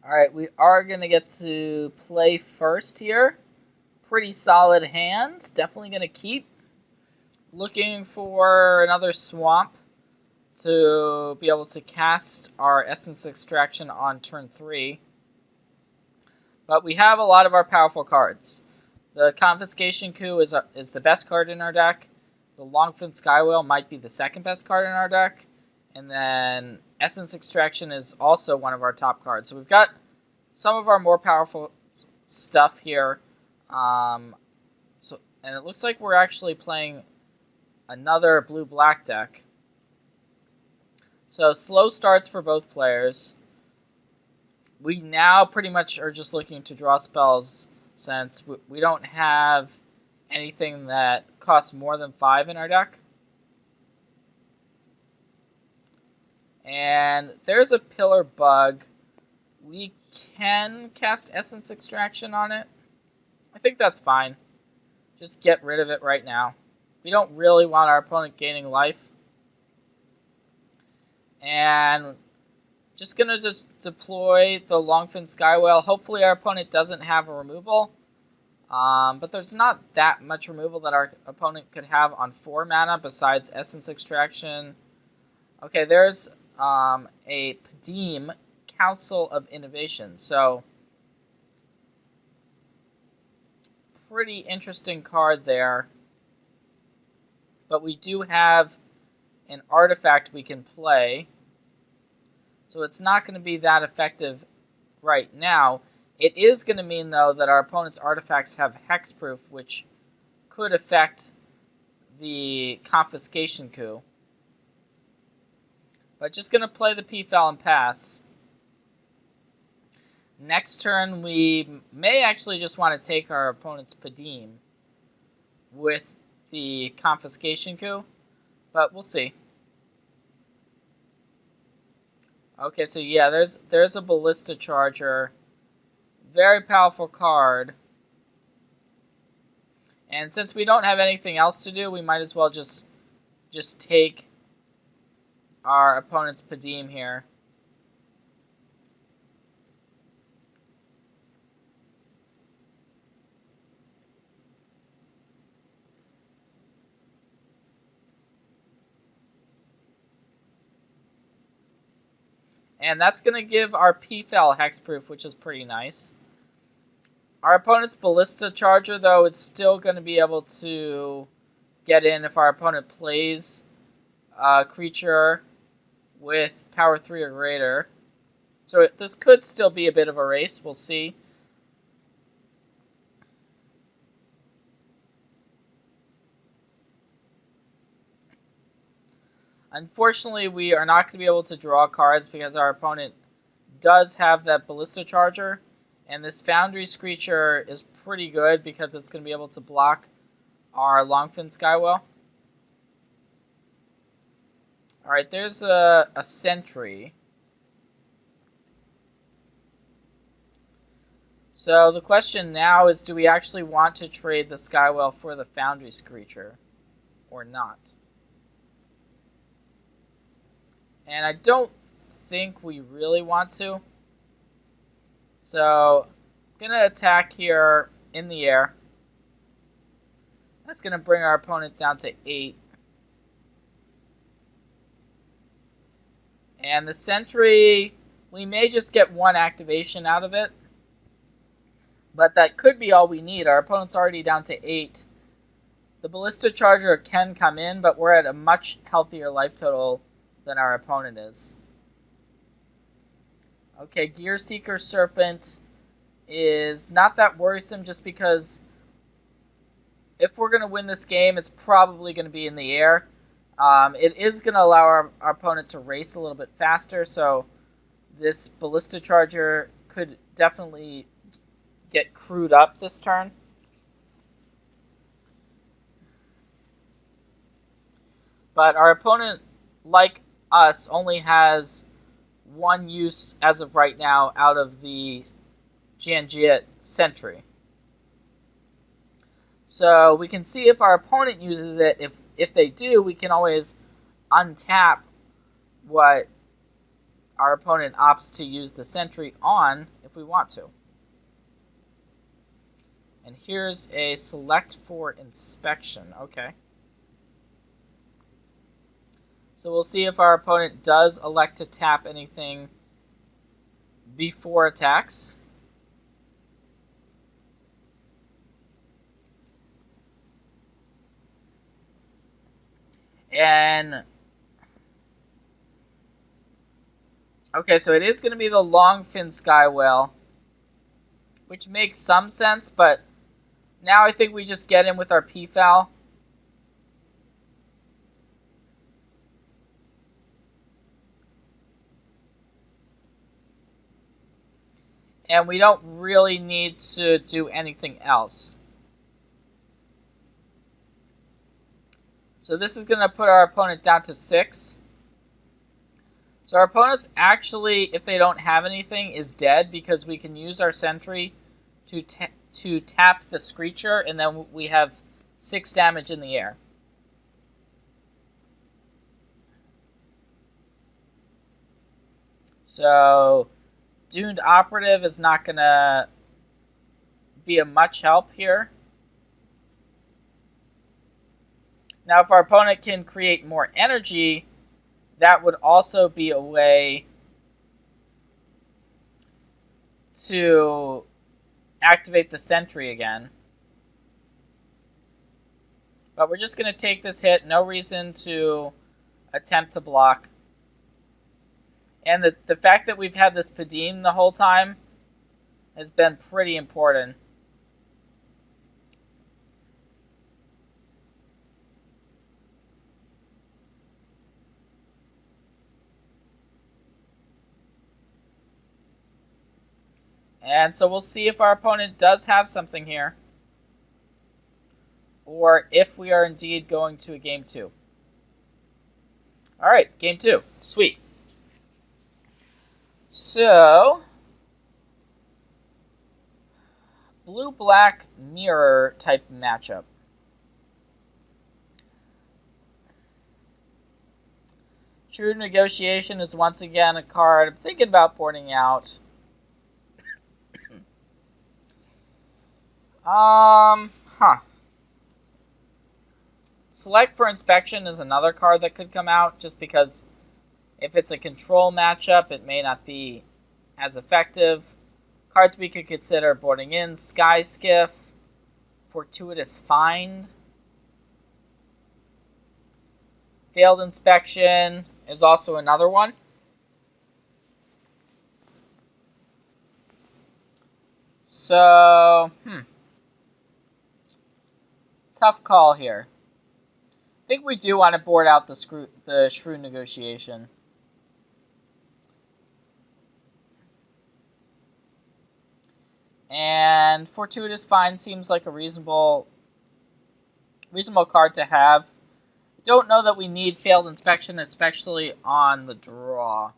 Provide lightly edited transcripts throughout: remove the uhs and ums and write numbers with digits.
Alright, we are going to get to play first here. Pretty solid hand. Definitely going to keep. Looking for another swamp to be able to cast our Essence Extraction on turn 3. But we have a lot of our powerful cards. The Confiscation Coup is the best card in our deck. The Longfin Skywhale might be the second best card in our deck. And then Essence Extraction is also one of our top cards. So we've got some of our more powerful stuff here. And it looks like we're actually playing another blue-black deck. So slow starts for both players. We now pretty much are just looking to draw spells since we don't have anything that costs more than 5 in our deck. And there's a Pillar Bug. We can cast Essence Extraction on it. I think that's fine. Just get rid of it right now. We don't really want our opponent gaining life. And just going to deploy the Longfin Skywhale. Hopefully our opponent doesn't have a removal. But there's not that much removal that our opponent could have on 4 mana besides Essence Extraction. Okay, there's a Padim, Council of Innovation. So, pretty interesting card there. But we do have an artifact we can play. So it's not going to be that effective right now. It is going to mean, though, that our opponent's artifacts have hexproof, which could affect the Confiscation Coup. But just going to play the P-Fel and pass. Next turn, we may actually just want to take our opponent's Padim with the Confiscation Coup, but we'll see. Okay, so yeah, there's a Ballista Charger. Very powerful card. And since we don't have anything else to do, we might as well just take our opponent's Padim here. And that's going to give our P-Fel hexproof, which is pretty nice. Our opponent's Ballista Charger, though, is still going to be able to get in if our opponent plays a creature with power 3 or greater. So this could still be a bit of a race. We'll see. Unfortunately, we are not going to be able to draw cards because our opponent does have that Ballista Charger. And this Foundry Screecher is pretty good because it's going to be able to block our Longfin Skywhale. Alright, there's a Sentry. So the question now is, do we actually want to trade the Skywhale for the Foundry Screecher or not? And I don't think we really want to. So, I'm going to attack here in the air. That's going to bring our opponent down to 8. And the Sentry, we may just get 1 activation out of it. But that could be all we need. Our opponent's already down to 8. The Ballista Charger can come in, but we're at a much healthier life total than our opponent is. Okay, Gear Seeker Serpent is not that worrisome just because if we're going to win this game, it's probably going to be in the air. It is going to allow our opponent to race a little bit faster, so this Ballista Charger could definitely get crewed up this turn. But our opponent, like us, only has 1 use as of right now out of the Janjiet Sentry. So we can see if our opponent uses it. If they do, we can always untap what our opponent opts to use the Sentry on we want to. And here's a select for inspection. Okay. So we'll see if our opponent does elect to tap anything before attacks. And okay, so it is going to be the Longfin Sky Whale, which makes some sense, but now I think we just get in with our P-Foul. And we don't really need to do anything else. So this is going to put our opponent down to 6. So our opponent's actually, if they don't have anything, is dead because we can use our sentry to tap the Screecher, and then we have 6 damage in the air. So Doomed Operative is not going to be of much help here. Now, if our opponent can create more energy, that would also be a way to activate the sentry again. But we're just going to take this hit. No reason to attempt to block. And the fact that we've had this Padim the whole time has been pretty important. And so we'll see if our opponent does have something here, or if we are indeed going to a game 2. Alright, game 2. Sweet. So, blue-black mirror type matchup. Shrewd Negotiation is once again a card I'm thinking about boarding out. Select for Inspection is another card that could come out, just because if it's a control matchup, it may not be as effective. Cards we could consider boarding in: Sky Skiff, Fortuitous Find. Failed Inspection is also another one. So, tough call here. I think we do want to board out the Shrewd Negotiation. And Fortuitous Find seems like a reasonable card to have. Don't know that we need Failed Inspection, especially on the draw.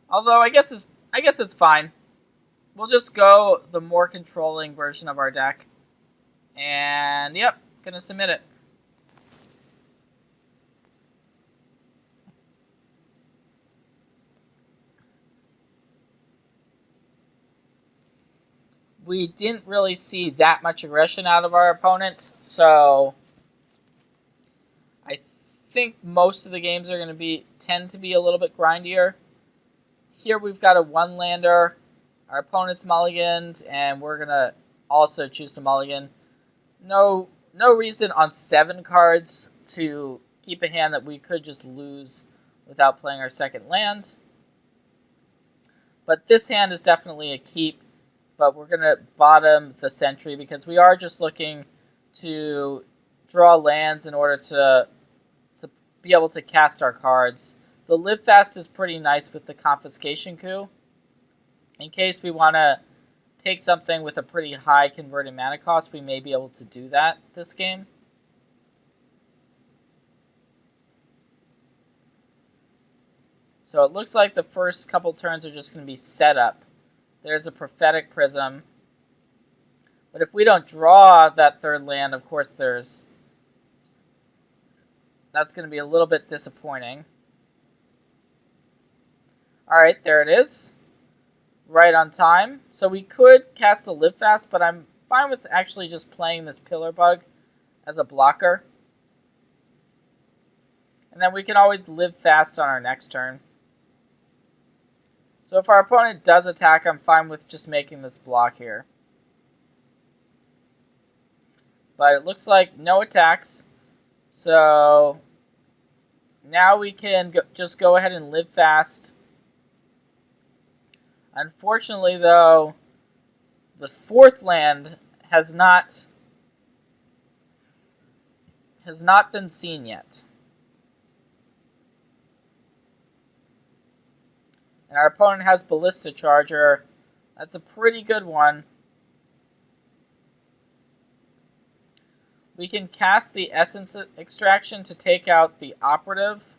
Although I guess it's fine. We'll just go the more controlling version of our deck. And yep, gonna submit it. We didn't really see that much aggression out of our opponent, so I think most of the games are going to tend to be a little bit grindier. Here we've got a 1-lander. Our opponent's mulliganed, and we're going to also choose to mulligan. No reason on 7 cards to keep a hand that we could just lose without playing our second land. But this hand is definitely a keep. But we're going to bottom the Sentry because we are just looking to draw lands in order to be able to cast our cards. The Live Fast is pretty nice with the Confiscation Coup. In case we want to take something with a pretty high converted mana cost, we may be able to do that this game. So it looks like the first couple turns are just going to be setup. There's a Prophetic Prism. But if we don't draw that third land, of course that's going to be a little bit disappointing. Alright, there it is. Right on time. So we could cast the Live Fast, but I'm fine with actually just playing this Pillar Bug as a blocker. And then we can always Live Fast on our next turn. So if our opponent does attack, I'm fine with just making this block here. But it looks like no attacks. So now we can just go ahead and Live Fast. Unfortunately, though, the fourth land has not been seen yet. And our opponent has Ballista Charger. That's a pretty good one. We can cast the Essence Extraction to take out the Operative.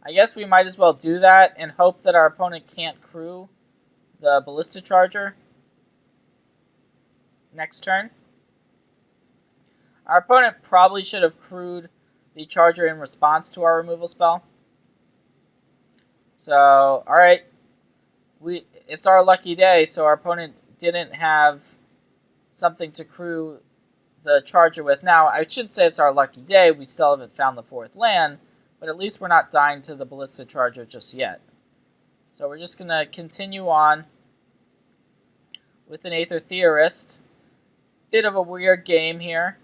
I guess we might as well do that and hope that our opponent can't crew the Ballista Charger next turn. Our opponent probably should have crewed the Charger in response to our removal spell. So, alright, it's our lucky day, so our opponent didn't have something to crew the Charger with. Now, I shouldn't say it's our lucky day, we still haven't found the fourth land, but at least we're not dying to the Ballista Charger just yet. So we're just going to continue on with an Aether Theorist. Bit of a weird game here.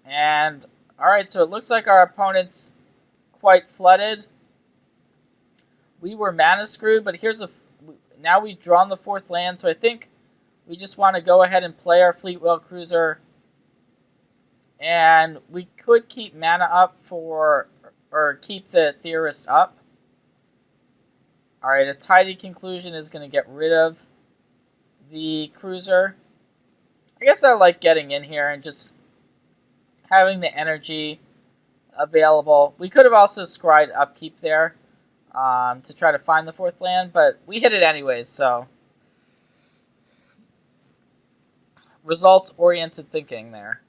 And, alright, so it looks like our opponent's quite flooded. We were mana screwed, but now we've drawn the fourth land, so I think we just want to go ahead and play our Fleetwheel Cruiser. And we could keep mana up or keep the Theorist up. Alright, a Tidy Conclusion is going to get rid of the Cruiser. I guess I like getting in here and just having the energy available. We could have also scryed Upkeep there to try to find the fourth land, but we hit it anyways, so results-oriented thinking there.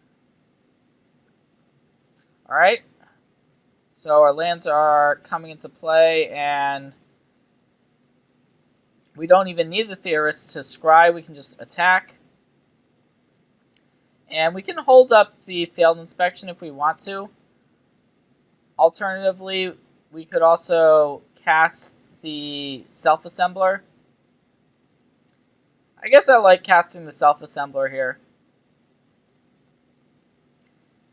Alright, so our lands are coming into play, and we don't even need the Theorist to scry, we can just attack. And we can hold up the Failed Inspection if we want to. Alternatively, we could also cast the Self-Assembler. I guess I like casting the Self-Assembler here.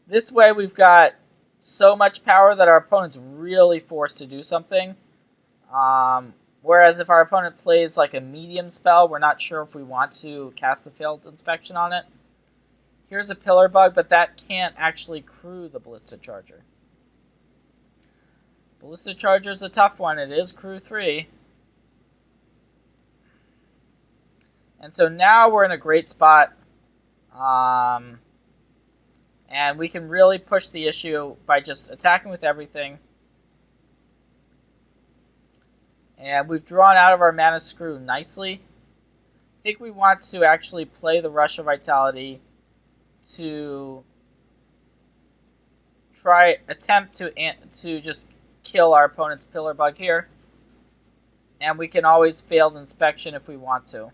This way we've got so much power that our opponent's really forced to do something. Whereas if our opponent plays like a medium spell, we're not sure if we want to cast the Failed Inspection on it. Here's a Pillar Bug, but that can't actually crew the Ballista Charger. Ballista Charger's a tough one. It is crew 3. And so now we're in a great spot. And we can really push the issue by just attacking with everything. And we've drawn out of our mana screw nicely. I think we want to actually play the Rush of Vitality to attempt to just kill our opponent's Pillar Bug here. And we can always Failed Inspection if we want to.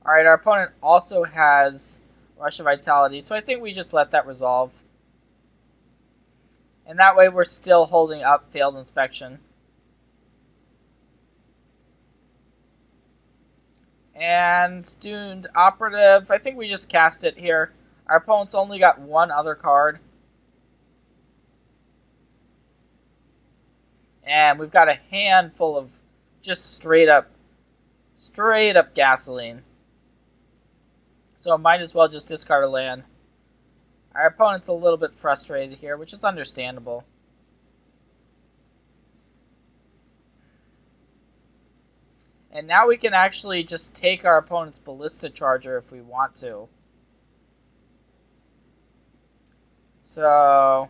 Alright, our opponent also has Rush of Vitality, so I think we just let that resolve. And that way we're still holding up Failed Inspection. And Doomed Operative, I think we just cast it here. Our opponent's only got one other card. And we've got a handful of just straight up gasoline. So might as well just discard a land. Our opponent's a little bit frustrated here, which is understandable. And now we can actually just take our opponent's Ballista Charger if we want to. So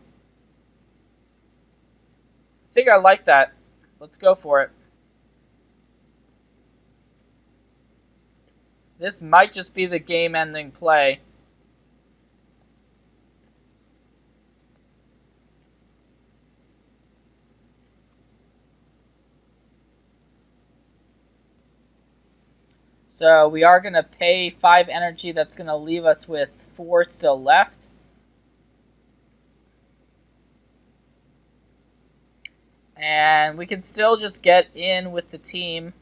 I think I like that. Let's go for it. This might just be the game-ending play. So we are going to pay 5 energy. That's going to leave us with 4 still left. And we can still just get in with the team.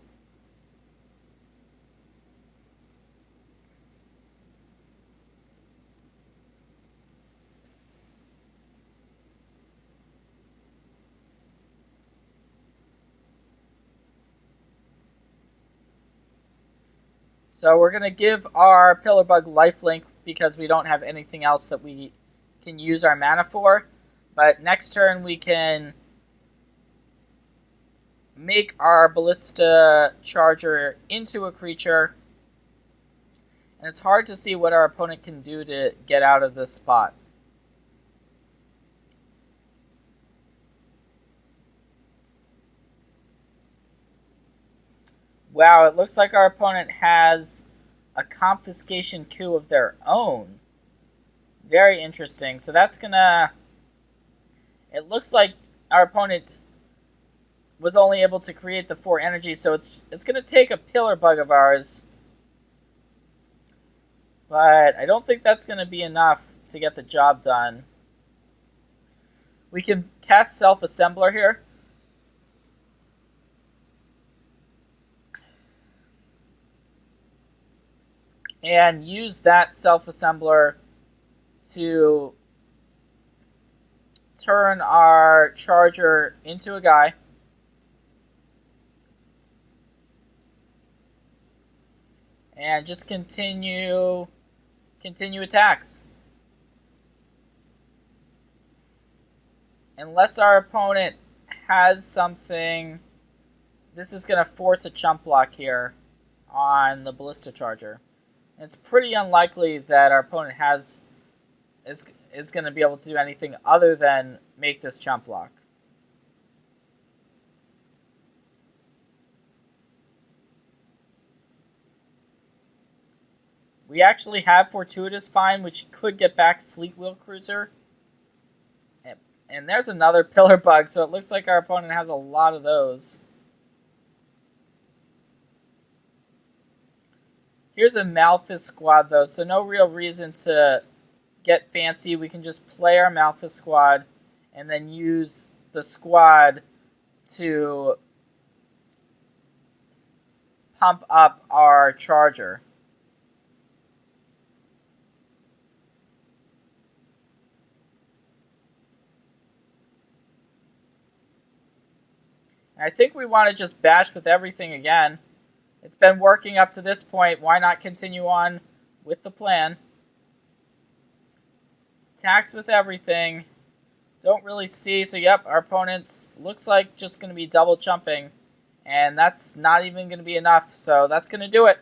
So we're going to give our Pillar Bug lifelink because we don't have anything else that we can use our mana for. But next turn we can make our Ballista Charger into a creature. And it's hard to see what our opponent can do to get out of this spot. Wow, it looks like our opponent has a confiscation coup of their own. Very interesting. So that's gonna... It looks like our opponent was only able to create the 4 energy, so it's gonna take a Pillar Bug of ours. But I don't think that's gonna be enough to get the job done. We can cast Self-Assembler here. And use that Self-Assembler to turn our Charger into a guy. And just continue attacks. Unless our opponent has something, this is going to force a chump block here on the Ballista Charger. It's pretty unlikely that our opponent is going to be able to do anything other than make this chump block. We actually have Fortuitous Find, which could get back Fleetwheel Cruiser. And there's another Pillar Bug, so it looks like our opponent has a lot of those. Here's a Malphus squad, though, so no real reason to get fancy. We can just play our Malphus squad and then use the squad to pump up our Charger. And I think we want to just bash with everything again. It's been working up to this point. Why not continue on with the plan? Attacks with everything. Don't really see. So, yep, our opponent's looks like just going to be double jumping. And that's not even going to be enough. So, that's going to do it.